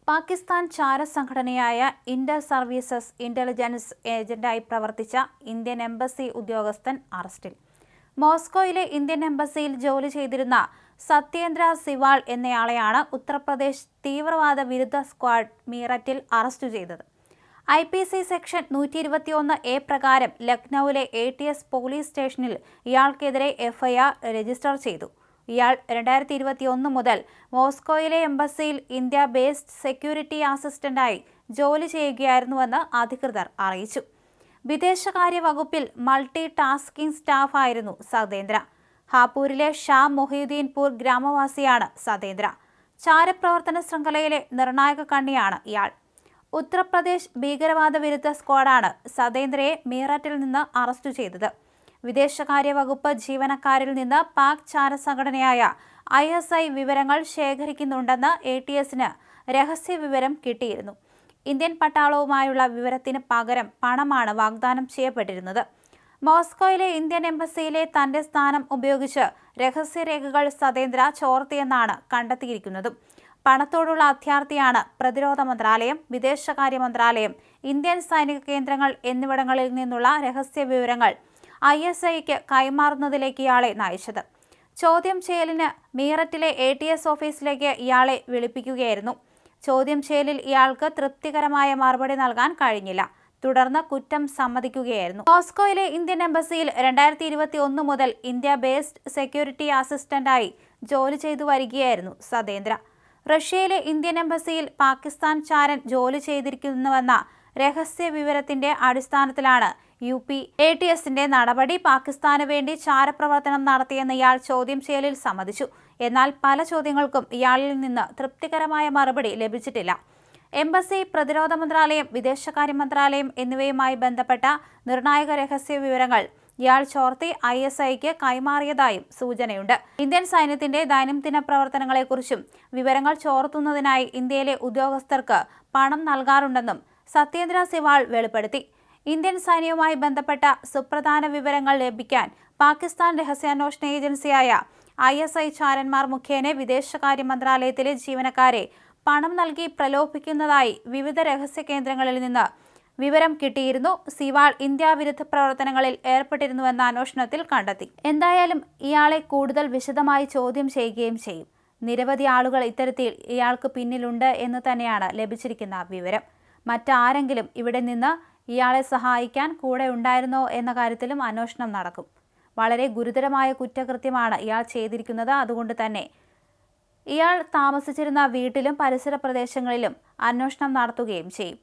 Pakistan ചാരസംഘടനയായ Inter services intelligence ഏജന്റായി പ്രവർത്തിച്ച Indian embassy ഉദ്യോഗസ്ഥൻ അറസ്റ്റിൽ. മോസ്കോയിലെ ഇന്ത്യൻ എംബസിയിൽ ജോലി ചെയ്തിരുന്ന സത്യേന്ദ്ര സിവാൾ എന്നയാളെയാണ് ഉത്തർപ്രദേശ് തീവ്രവാദ വിരുദ്ധ സ്ക്വാഡ് മീററ്റിൽ അറസ്റ്റ് ചെയ്തത്. IPC സെക്ഷൻ 121A പ്രകാരം ലക്നൌവിലെ ATS പോലീസ് സ്റ്റേഷനിൽ ഇയാൾക്കെതിരെ FIR രജിസ്റ്റർ ചെയ്തു. ഇയാൾ 2021 മുതൽ മോസ്കോയിലെ എംബസിയിൽ ഇന്ത്യ ബേസ്ഡ് സെക്യൂരിറ്റി അസിസ്റ്റന്റായി ജോലി ചെയ്യുകയായിരുന്നുവെന്ന് അധികൃതർ അറിയിച്ചു. വിദേശകാര്യ വകുപ്പിൽ മൾട്ടി ടാസ്കിംഗ് സ്റ്റാഫായിരുന്നു സതേന്ദ്ര. ഹാപൂരിലെ ഷാ മൊഹീദ്ദീൻപൂർ ഗ്രാമവാസിയാണ് സതേന്ദ്ര. ചാരപ്രവർത്തന ശൃംഖലയിലെ നിർണായക കണ്ണിയാണ് ഇയാൾ. ഉത്തർപ്രദേശ് ഭീകരവാദ വിരുദ്ധ സ്ക്വാഡാണ് സതേന്ദ്രയെ മീററ്റിൽ നിന്ന് അറസ്റ്റ് ചെയ്തത്. വിദേശകാര്യ വകുപ്പ് ജീവനക്കാരിൽ നിന്ന് പാക് ചാരസംഘടനയായ ISI വിവരങ്ങൾ ശേഖരിക്കുന്നുണ്ടെന്ന് ATSന് രഹസ്യ വിവരം കിട്ടിയിരുന്നു. ഇന്ത്യൻ പട്ടാളവുമായുള്ള വിവരത്തിന് പകരം പണമാണ് വാഗ്ദാനം ചെയ്യപ്പെട്ടിരുന്നത്. മോസ്കോയിലെ ഇന്ത്യൻ എംബസിയിലെ തന്റെ സ്ഥാനം ഉപയോഗിച്ച് രഹസ്യരേഖകൾ സതേന്ദ്ര ചോർത്തിയെന്നാണ് കണ്ടെത്തിയിരിക്കുന്നതും. പണത്തോടുള്ള അത്യാർത്തിയാണ് പ്രതിരോധ മന്ത്രാലയം, വിദേശകാര്യ മന്ത്രാലയം, ഇന്ത്യൻ സൈനിക കേന്ദ്രങ്ങൾ എന്നിവിടങ്ങളിൽ നിന്നുള്ള രഹസ്യ വിവരങ്ങൾ ISIക്ക് കൈമാറുന്നതിലേക്ക് ഇയാളെ നയിച്ചത്. ചോദ്യം ചെയ്യലിന് മീററ്റിലെ ATS ഓഫീസിലേക്ക് ഇയാളെ വിളിപ്പിക്കുകയായിരുന്നു. ചോദ്യം ചെയ്യലിൽ ഇയാൾക്ക് തൃപ്തികരമായ മറുപടി നൽകാൻ കഴിഞ്ഞില്ല. തുടർന്ന് കുറ്റം സമ്മതിക്കുകയായിരുന്നു. മോസ്കോയിലെ ഇന്ത്യൻ എംബസിയിൽ 2021 മുതൽ ഇന്ത്യ ബേസ്ഡ് സെക്യൂരിറ്റി അസിസ്റ്റന്റായി ജോലി ചെയ്തു വരികയായിരുന്നു സതേന്ദ്ര. റഷ്യയിലെ ഇന്ത്യൻ എംബസിയിൽ പാകിസ്ഥാൻ ചാരൻ ജോലി ചെയ്തിരിക്കുന്നുവെന്ന രഹസ്യ വിവരത്തിന്റെ അടിസ്ഥാനത്തിലാണ് UP ATSന്റെ നടപടി. പാകിസ്ഥാന് വേണ്ടി ചാരപ്രവർത്തനം നടത്തിയെന്ന് ഇയാൾ ചോദ്യം ചെയ്യലിൽ സമ്മതിച്ചു. എന്നാൽ പല ചോദ്യങ്ങൾക്കും ഇയാളിൽ നിന്ന് തൃപ്തികരമായ മറുപടി ലഭിച്ചിട്ടില്ല. എംബസി, പ്രതിരോധ മന്ത്രാലയം, വിദേശകാര്യ മന്ത്രാലയം എന്നിവയുമായി ബന്ധപ്പെട്ട നിർണായക രഹസ്യ വിവരങ്ങൾ ഇയാൾ ചോർത്തി ISIക്ക് കൈമാറിയതായും സൂചനയുണ്ട്. ഇന്ത്യൻ സൈന്യത്തിന്റെ ദൈനംദിന പ്രവർത്തനങ്ങളെക്കുറിച്ചും വിവരങ്ങൾ ചോർത്തുന്നതിനായി ഇന്ത്യയിലെ ഉദ്യോഗസ്ഥർക്ക് പണം നൽകാറുണ്ടെന്നും സത്യേന്ദ്ര സിവാൾ വെളിപ്പെടുത്തി. ഇന്ത്യൻ സൈന്യവുമായി ബന്ധപ്പെട്ട സുപ്രധാന വിവരങ്ങൾ ലഭിക്കാൻ പാകിസ്ഥാൻ രഹസ്യാന്വേഷണ ഏജൻസിയായ ISI ചാരന്മാർ മുഖേന വിദേശകാര്യ മന്ത്രാലയത്തിലെ ജീവനക്കാരെ പണം നൽകി പ്രലോഭിപ്പിക്കുന്നതായി വിവിധ രഹസ്യ കേന്ദ്രങ്ങളിൽ നിന്ന് വിവരം കിട്ടിയിരുന്നു. സിവാൾ ഇന്ത്യ വിരുദ്ധ പ്രവർത്തനങ്ങളിൽ ഏർപ്പെട്ടിരുന്നുവെന്ന അന്വേഷണത്തിൽ കണ്ടെത്തി. എന്തായാലും ഇയാളെ കൂടുതൽ വിശദമായി ചോദ്യം ചെയ്യുകയും ചെയ്യും. നിരവധി ആളുകൾ ഇത്തരത്തിൽ ഇയാൾക്ക് പിന്നിലുണ്ട് എന്ന് തന്നെയാണ് ലഭിച്ചിരിക്കുന്ന വിവരം. മറ്റാരെങ്കിലും ഇവിടെ നിന്ന് ഇയാളെ സഹായിക്കാൻ കൂടെ ഉണ്ടായിരുന്നോ എന്ന കാര്യത്തിലും അന്വേഷണം നടക്കും. വളരെ ഗുരുതരമായ കുറ്റകൃത്യമാണ് ഇയാൾ ചെയ്തിരിക്കുന്നത്. അതുകൊണ്ട് തന്നെ ഇയാൾ താമസിച്ചിരുന്ന വീട്ടിലും പരിസര പ്രദേശങ്ങളിലും അന്വേഷണം നടത്തുകയും ചെയ്യും.